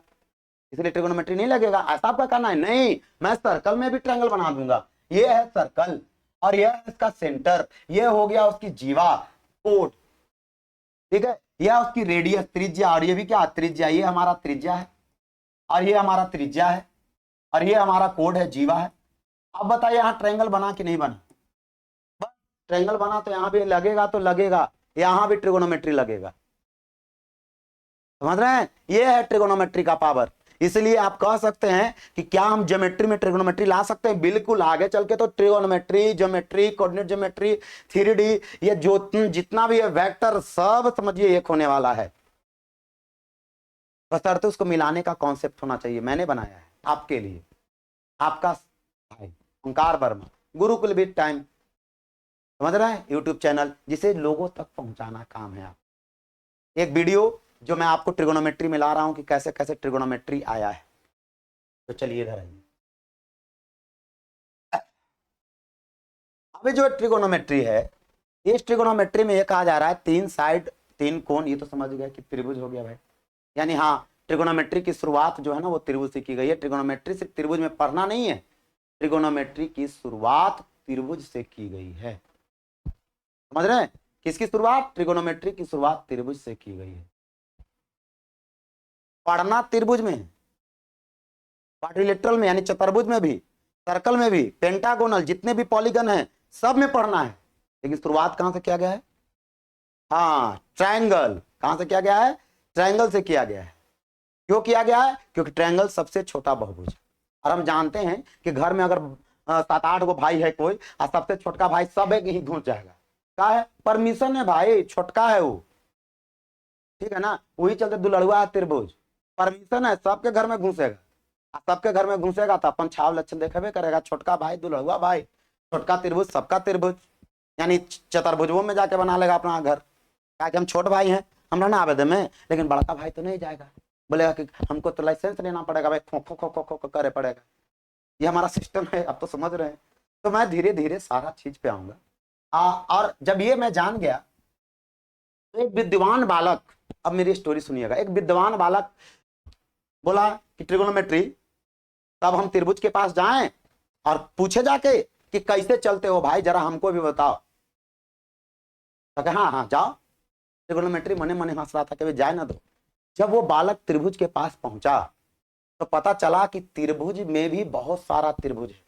इसलिए ट्रिगोनोमेट्री नहीं लगेगा। ऐसा आपका कहना है? नहीं, मैं सर्कल में भी ट्रायंगल बना दूंगा। ये है सर्कल और यह है इसका सेंटर, ये हो गया उसकी जीवा, कोड। ठीक है, यह उसकी रेडियस, त्रिज्या, और ये भी क्या? त्रिज्या। ये हमारा त्रिज्या है और ये हमारा त्रिज्या है और ये हमारा कोड है, जीवा है। अब बताइए यहां ट्रायंगल बना कि नहीं बना? ट्रायंगल बना तो यहां भी लगेगा, तो लगेगा, यहां भी ट्रिगोनोमेट्री लगेगा। समझ रहे हैं? ये है ट्रिगोनोमेट्री का पावर। इसलिए आप कह सकते हैं कि क्या हम ज्योमेट्री में ट्रिगोनोमेट्री ला सकते हैं? बिल्कुल। आगे चल के तो trigonometry, geometry, coordinate geometry, 3D, ये जो जितना भी है वेक्टर, सब समझिए एक होने वाला है। बशर्ते उसको मिलाने का कॉन्सेप्ट होना चाहिए। मैंने बनाया है आपके लिए, आपका भाई ओंकार वर्मा, गुरुकुल विद टाइम, समझ रहे हैं, यूट्यूब चैनल जिसे लोगों तक पहुंचाना काम है। आप एक वीडियो जो मैं आपको ट्रिगोनोमेट्री में ला रहा हूं कि कैसे कैसे ट्रिगोनोमेट्री आया है। तो चलिए इधर आइए। अभी जो ट्रिगोनोमेट्री है, इस ट्रिगोनोमेट्री में ये कहा जा रहा है तीन साइड तीन कोण, ये तो समझ गया कि त्रिभुज हो गया भाई। यानी हाँ, ट्रिगोनोमेट्री की शुरुआत जो है ना वो त्रिभुज से की गई है। ट्रिगोनोमेट्री सिर्फ त्रिभुज में पढ़ना नहीं है, ट्रिगोनोमेट्री की शुरुआत त्रिभुज से की गई है। समझ रहे हैं, किसकी शुरुआत? ट्रिगोनोमेट्री की शुरुआत त्रिभुज से की गई है। पढ़ना त्रिभुज में, क्वाड्रिलेटरल में यानी चतुर्भुज में भी, सर्कल में भी, पेंटागोनल जितने भी पॉलीगन हैं सब में पढ़ना है। लेकिन शुरुआत कहां से किया गया है? हाँ, ट्रायंगल। कहां से किया गया है? ट्रायंगल से किया गया है। क्यों किया गया है? क्योंकि ट्रायंगल सबसे छोटा बहुभुज है। और हम जानते हैं कि घर में अगर 7-8 गो भाई है कोई, और सबसे छोटका भाई सब एक ही घुस जाएगा। क्या है? परमिशन है भाई, छोटका है वो, ठीक है ना। वही चलते दुलड़ुआ है त्रिभुज, परमिशन है, सबके घर में घुसेगा। सबके घर में घुसेगा तो अपन छाव लक्षण देखेबे करेगा, छोटका भाई दुलड़ुआ भाई, छोटका त्रिभुज सबका त्रिभुज, यानी चतुर्भुजों में जाके बना लेगा अपना घर। क्या कि हम छोटे भाई हैं, हम रहना आवेदन में, लेकिन बड़का भाई तो नहीं जाएगा, बोलेगा कि हमको तो लाइसेंस लेना पड़ेगा भाई, खो खो खो खो खो करे पड़ेगा। ये हमारा सिस्टम है, अब तो समझ रहे हैं। तो मैं धीरे धीरे सारा चीज पे आऊंगा। और जब ये मैं जान गया तो एक विद्वान बालक, अब मेरी स्टोरी सुनिएगा। एक विद्वान बालक बोला कि ट्रिगोनोमेट्री, तब हम त्रिभुज के पास जाएं और पूछे जाके कि कैसे चलते हो भाई, जरा हमको भी बताओ। तो कहा हाँ हाँ जाओ। ट्रिगोनोमेट्री मने मने हंस रहा था कि जाए ना दो। जब वो बालक त्रिभुज के पास पहुंचा तो पता चला कि त्रिभुज में भी बहुत सारा त्रिभुज है,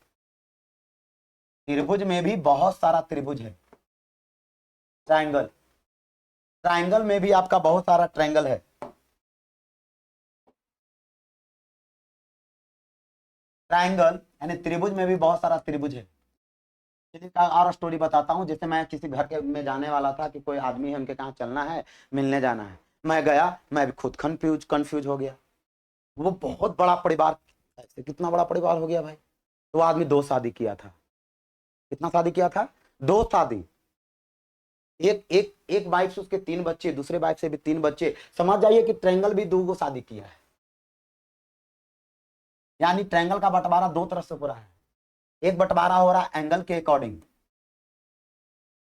त्रिभुज में भी बहुत सारा त्रिभुज है। ट्रायंगल, ट्रायंगल में भी आपका बहुत सारा ट्रायंगल है। ट्रायंगल यानी त्रिभुज में भी बहुत सारा त्रिभुज है। चलिए का और स्टोरी बताता हूँ। जैसे मैं किसी घर के में जाने वाला था कि कोई आदमी है, उनके कहाँ चलना है, मिलने जाना है। मैं गया, मैं भी खुद कंफ्यूज कंफ्यूज हो गया। वो बहुत बड़ा परिवार, ऐसे कितना बड़ा परिवार हो गया भाई। तो वो आदमी 2 शादी किया था। कितना शादी किया था? 2 शादी। एक एक एक वाइफ से उसके 3 बच्चे, दूसरे वाइफ से भी 3 बच्चे। समझ जाइए कि ट्रायंगल भी 2 शादी किया है। यानी ट्रायंगल का बंटवारा 2 तरफ से हो रहा है। एक बंटवारा हो रहा है एंगल के अकॉर्डिंग,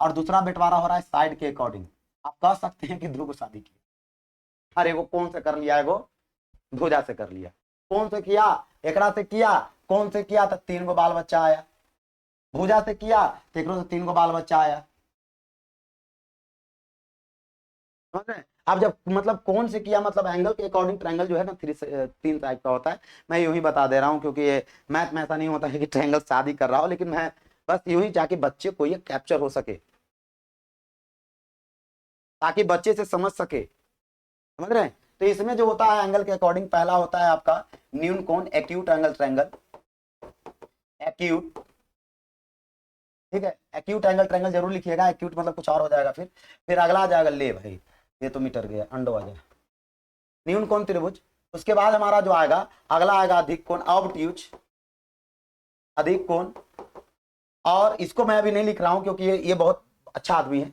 और दूसरा बंटवारा हो रहा है साइड के अकॉर्डिंग। आप कह सकते हैं कि 2 शादी की। अरे वो कौन से कर लिया है? वो भुजा से कर लिया। कौन से किया? एकरा से किया। कौन से किया? तो 3 गो बाल बच्चा आया। भुजा से किया तो एकरो से 3 गो बाल बच्चा आया। समझ रहे हैं? अब जब मतलब कौन से किया, मतलब एंगल के अकॉर्डिंग ट्रायंगल जो है ना 3 टाइप का होता है। मैं यूं ही बता दे रहा हूं, क्योंकि ये मैथ में ऐसा नहीं होता है कि ट्रायंगल शादी कर रहा हो, लेकिन मैं बस यूं ही जाके बच्चे को ये कैप्चर हो सके, ताकि बच्चे से समझ सके। समझ रहे हैं? तो इसमें जो होता है एंगल के अकॉर्डिंग, पहला होता है आपका न्यून कोण, एक्यूट एंगल ट्रायंगल, एक्यूट, ठीक है। एक्यूट एंगल ट्रायंगल जरूर लिखिएगा, एक्यूट मतलब कुछ और हो जाएगा। फिर अगला आ जाएगा, ले भाई ये तो मीटर गया, अंडो आ जाए, न्यून कोण त्रिभुज। उसके बाद हमारा जो आएगा, अगला आएगा अधिक कोण, ऑब्ट्यूज, अधिक कोण। और इसको मैं अभी नहीं लिख रहा हूं क्योंकि ये बहुत अच्छा आदमी है।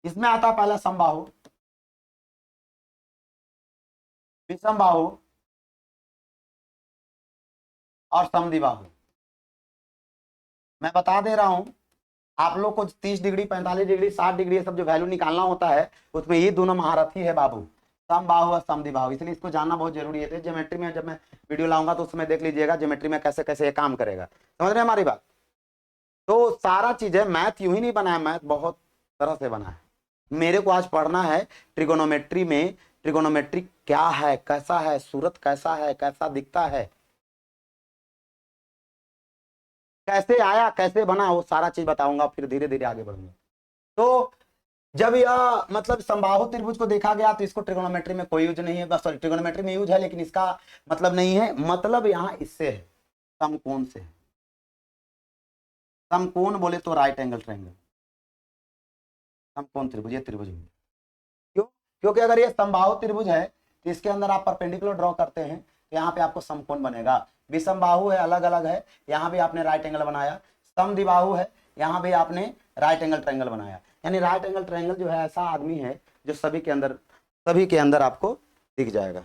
इसमें आता है पहला समबाहु, विषमबाहु और समद्विबाहु। मैं बता दे रहा हूं, आप लोग को 30 डिग्री, 45 डिग्री, 60 डिग्री, ये सब जो वैल्यू निकालना होता है, उसमें ये दोनों महारथी है बाबू, समबाहु और समद्विबाहु। इसलिए इसको जानना बहुत जरूरी है। ज्योमेट्री में जब मैं वीडियो लाऊंगा तो उसमें देख लीजिएगा ज्योमेट्री में कैसे कैसे ये काम करेगा। समझ रहे हैं हमारी बात? तो सारा चीज है, मैथ यूं ही नहीं बना है, मैथ बहुत तरह से बना है। मेरे को आज पढ़ना है ट्रिगोनोमेट्री में, ट्रिगोनोमेट्री क्या है, कैसा है, सूरत कैसा है, कैसा दिखता है, कैसे आया, कैसे बना, वो सारा चीज बताऊंगा, फिर धीरे धीरे आगे बढ़ूंगा। तो जब यह मतलब समबाहु त्रिभुज को देखा गया तो इसको ट्रिगोनोमेट्री में कोई यूज नहीं है, सॉरी ट्रिगोनोमेट्री में यूज है लेकिन इसका मतलब नहीं है। मतलब यहाँ इससे है, समकोण से। समकोण बोले तो राइट एंगल ट्रायंगल, समकोण त्रिभुज, ये त्रिभुज है। क्यों? क्योंकि अगर ये समबाहु त्रिभुज है तो इसके अंदर आप परपेंडिकुलर ड्रॉ करते हैं तो यहाँ पे आपको समकोण बनेगा। विषम बाहु है, अलग अलग है, यहाँ भी आपने राइट एंगल बनाया। समद्विबाहु है, यहाँ भी आपने राइट एंगल ट्रायंगल बनाया। यानी राइट एंगल ट्रायंगल जो है ऐसा आदमी है जो सभी के अंदर आपको दिख जाएगा।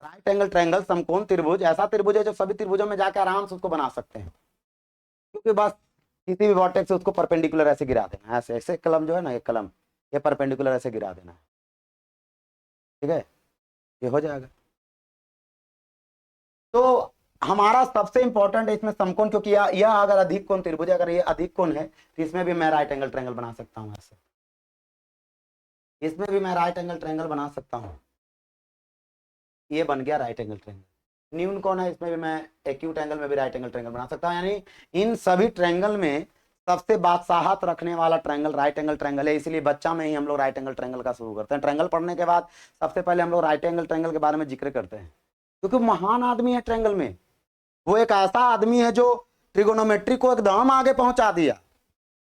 राइट एंगल ट्रायंगल समकोण त्रिभुज ऐसा त्रिभुज है जो सभी त्रिभुजों में जाकर आराम से उसको बना सकते हैं, क्योंकि बस किसी भी वर्टेक्स से उसको परपेंडिकुलर ऐसे गिरा देना, ऐसे ऐसे कलम जो है ना, ये कलम ये परपेंडिकुलर ऐसे गिरा देना है, ठीक है, ये हो जाएगा। तो हमारा सबसे इंपॉर्टेंट है इसमें समकोण, क्योंकि यह अगर अधिक कोण त्रिभुज, अगर ये अधिक कोण है तो इसमें भी मैं राइट एंगल ट्रायंगल बना सकता हूं ऐसे, इसमें भी मैं राइट एंगल ट्रायंगल बना सकता हूं। ये बन गया राइट एंगल ट्रायंगल। न्यून कौन है, इसमें भी मैं एक्यूट एंगल में भी राइट एंगल ट्रायंगल बना सकता हूं। यानी इन सभी ट्रायंगल में सबसे बादशाहत रखने वाला ट्रायंगल राइट एंगल ट्रायंगल है। इसलिए बच्चा में ही हम लोग राइट एंगल ट्रायंगल का शुरू करते हैं। ट्रायंगल पढ़ने के बाद सबसे पहले हम लोग राइट एंगल ट्रायंगल के बारे में जिक्र करते हैं, क्योंकि महान आदमी है ट्रायंगल में। वो एक ऐसा आदमी है जो ट्रिगोनोमेट्री को एकदम आगे पहुंचा दिया।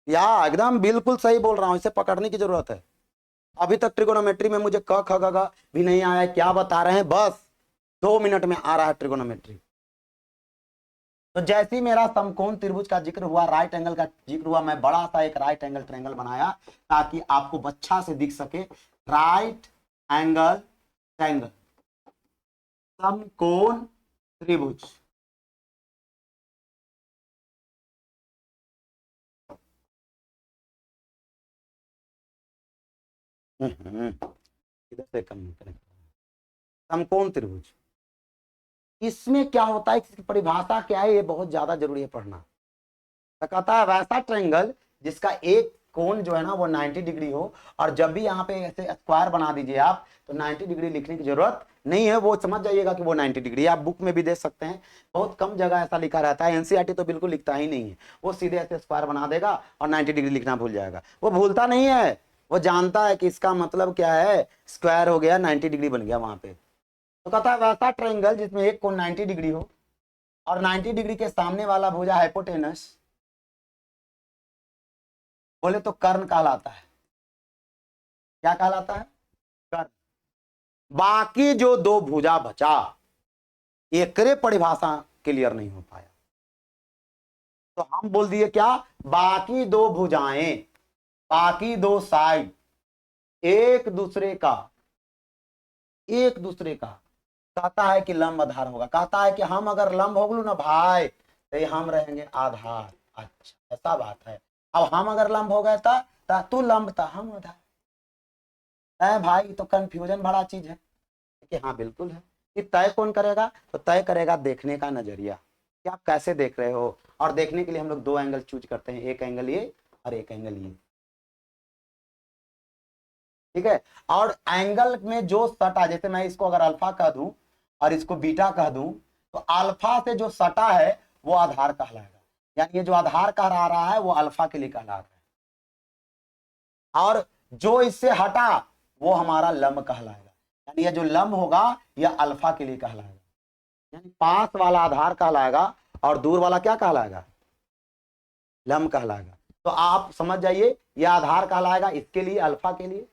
या एकदम बिल्कुल सही बोल रहा हूं, इसे पकड़ने की जरूरत है। अभी तक ट्रिगोनोमेट्री में मुझे क ख ग घ भी नहीं आया, क्या बता रहे हैं, बस 2 मिनट में आ रहा है ट्रिगोनोमेट्री। तो जैसे ही मेरा समकोण त्रिभुज का जिक्र हुआ, राइट एंगल का जिक्र हुआ, मैं बड़ा सा एक राइट एंगल ट्रायंगल बनाया ताकि आपको अच्छा से दिख सके। राइट एंगल ट्रायंगल समकोण त्रिभुज। इधर से कम करें। समकोण त्रिभुज, इसमें क्या होता है, इसकी परिभाषा क्या है, ये बहुत ज्यादा जरूरी है पढ़ना। तो कहता है वैसा ट्रायंगल जिसका एक कोण जो है ना वो 90 डिग्री हो, और जब भी यहाँ पे ऐसे स्क्वायर बना दीजिए आप तो 90 डिग्री लिखने की जरूरत नहीं है, वो समझ जाइएगा कि वो 90 डिग्री। आप बुक में भी देख सकते हैं, बहुत कम जगह ऐसा लिखा रहता है। एनसीईआरटी तो बिल्कुल लिखता ही नहीं है, वो सीधे ऐसे स्क्वायर बना देगा और 90 डिग्री लिखना भूल जाएगा। वो भूलता नहीं है, वो जानता है कि इसका मतलब क्या है, स्क्वायर हो गया 90 डिग्री बन गया वहां पे। तो कहता है वैसा ट्रायंगल जिसमें एक कोण 90 डिग्री हो और 90 डिग्री के सामने वाला भुजा हाइपोटेनस, बोले तो कर्ण कहलाता है। क्या कहलाता है, कर्ण। बाकी जो दो भुजा बचा, एकरे परिभाषा क्लियर नहीं हो पाया, तो हम बोल दिए क्या, बाकी दो भुजाएं, बाकी दो साइड एक दूसरे का कहता है कि लंब आधार होगा। कहता है कि हम अगर लंब हो गलू ना भाई तो हम रहेंगे आधार। अच्छा ऐसा बात है। अब हम अगर लंब हो गए था तू लंब था हम आधार है भाई, तो कंफ्यूजन बड़ा चीज है कि हाँ बिल्कुल है। कि तय कौन करेगा, तो तय करेगा देखने का नजरिया कि आप कैसे देख रहे हो। और देखने के लिए हम लोग 2 एंगल चूज करते हैं, एक एंगल ये और एक एंगल ये, ठीक है। और एंगल में जो सटा, जैसे मैं इसको अगर अल्फा कह दूं और इसको बीटा कह दूं, तो अल्फा से जो सटा है वो आधार कहलाएगा। यानी ये जो आधार कह रहा है वो अल्फा के लिए कहला रहा है, और जो इससे हटा वो हमारा लंब कहलाएगा। यानी ये जो लंब होगा यह अल्फा के लिए कहलाएगा। यानी पास वाला आधार कहलाएगा और दूर वाला क्या कहलाएगा, लंब कहलाएगा। तो आप समझ जाइए, यह आधार कहलाएगा इसके लिए, अल्फा के लिए,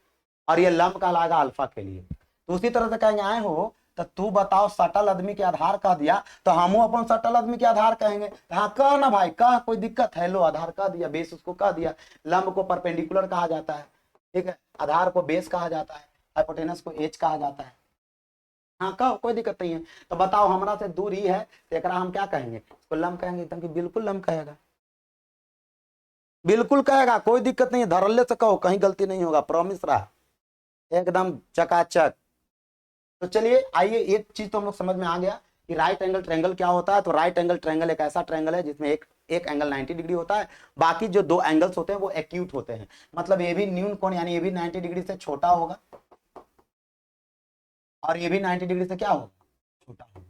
और ये लंब कहलाएगा अल्फा के लिए। तो उसी तरह से कहेंगे आए हो तो तू बताओ सटल आदमी के आधार कह दिया तो हम अपन सटल आदमी के आधार कहेंगे। हाँ कह ना भाई कह, कोई दिक्कत है, लो आधार कह दिया, बेस उसको कह दिया। लंब को परपेंडिकुलर कहा जाता है, ठीक है, आधार को बेस कहा जाता है, हाइपोटेनस को एच कहा जाता है। हाँ कहो कोई दिक्कत नहीं है। तो बताओ हमरा से दूर ही है तो एक हम क्या कहेंगे, इसको लंब कहेंगे, एकदम कि बिल्कुल लंब कहेगा, बिल्कुल कहेगा, कोई दिक्कत नहीं है, धरल्ले से कहो कहीं गलती नहीं होगा, प्रॉमिस रहा एकदम चकाचक। तो चलिए आइए, एक चीज तो हम लोग समझ में आ गया कि राइट एंगल ट्रायंगल क्या होता है। तो राइट एंगल ट्रायंगल एक ऐसा ट्रायंगल है जिसमें एक एंगल 90 डिग्री होता है, बाकी जो 2 एंगल्स होते हैं वो एक्यूट होते हैं। मतलब ये भी न्यून कोण, यानी ये भी 90 डिग्री से छोटा होगा और ये भी 90 डिग्री से क्या होगा, छोटा होगा।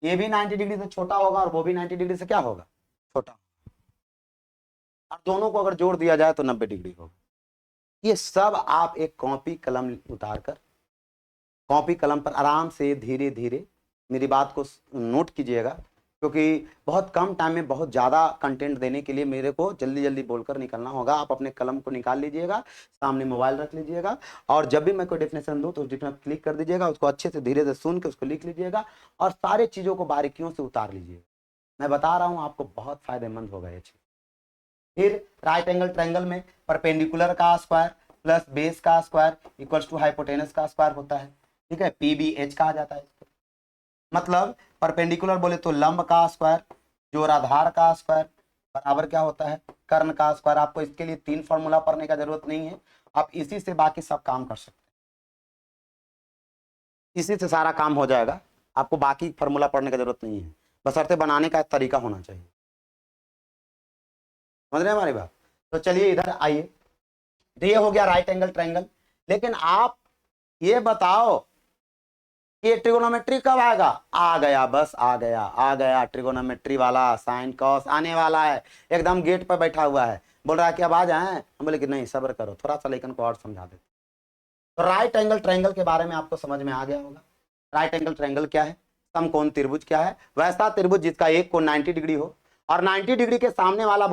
ये भी 90 डिग्री से छोटा होगा और वो भी 90 डिग्री से क्या होगा, छोटा। और दोनों को अगर जोड़ दिया जाए तो 90 डिग्री होगा। ये सब आप एक कॉपी कलम उतार कर, कॉपी कलम पर आराम से धीरे धीरे मेरी बात को नोट कीजिएगा, क्योंकि बहुत कम टाइम में बहुत ज़्यादा कंटेंट देने के लिए मेरे को जल्दी जल्दी बोलकर निकलना होगा। आप अपने कलम को निकाल लीजिएगा, सामने मोबाइल रख लीजिएगा, और जब भी मैं कोई डेफिनेशन दूँ तो उस डेफिनेशन क्लिक कर दीजिएगा, उसको अच्छे से धीरे से सुन के उसको लिख लीजिएगा और सारी चीज़ों को बारीकियों से उतार लीजिएगा। मैं बता रहा हूँ आपको, बहुत फायदेमंद होगा ये चीज़। फिर राइट एंगल ट्रायंगल में परपेंडिकुलर का स्क्वायर प्लस बेस का स्क्वायर इक्वल्स टू हाइपोटेनस का स्क्वायर होता है। ठीक है, PBH कहा जाता है इसको। मतलब परपेंडिकुलर बोले तो लंब का स्क्वायर जोड़ आधार का स्क्वायर बराबर क्या होता है, कर्ण का स्क्वायर। आपको इसके लिए 3 फॉर्मूला पढ़ने का जरूरत नहीं है, आप इसी से बाकी सब काम कर सकते हैं, इसी से सारा काम हो जाएगा। आपको बाकी फॉर्मूला पढ़ने का जरूरत नहीं है, बशर्ते बनाने का तरीका होना चाहिए। समझ रहे हैं हमारी बात? तो चलिए इधर आइए, तो ये हो गया राइट एंगल ट्रायंगल। लेकिन आप ये बताओ ये ट्रिगोनोमेट्री कब आएगा? आ गया, बस आ गया, आ गया ट्रिगोनोमेट्री वाला, साइन कॉस आने वाला है। एकदम गेट पर बैठा हुआ है, बोल रहा है कि अब आ जाए। हम बोले कि नहीं, सब्र करो, थोड़ा सा लेकिन को और समझा देते। तो राइट एंगल ट्रायंगल के बारे में आपको समझ में आ गया होगा। राइट एंगल ट्रायंगल क्या है, समकोण त्रिभुज क्या है? वैसा त्रिभुज जिसका एक कोण 90 डिग्री हो और 90 डिग्री के सामने वाला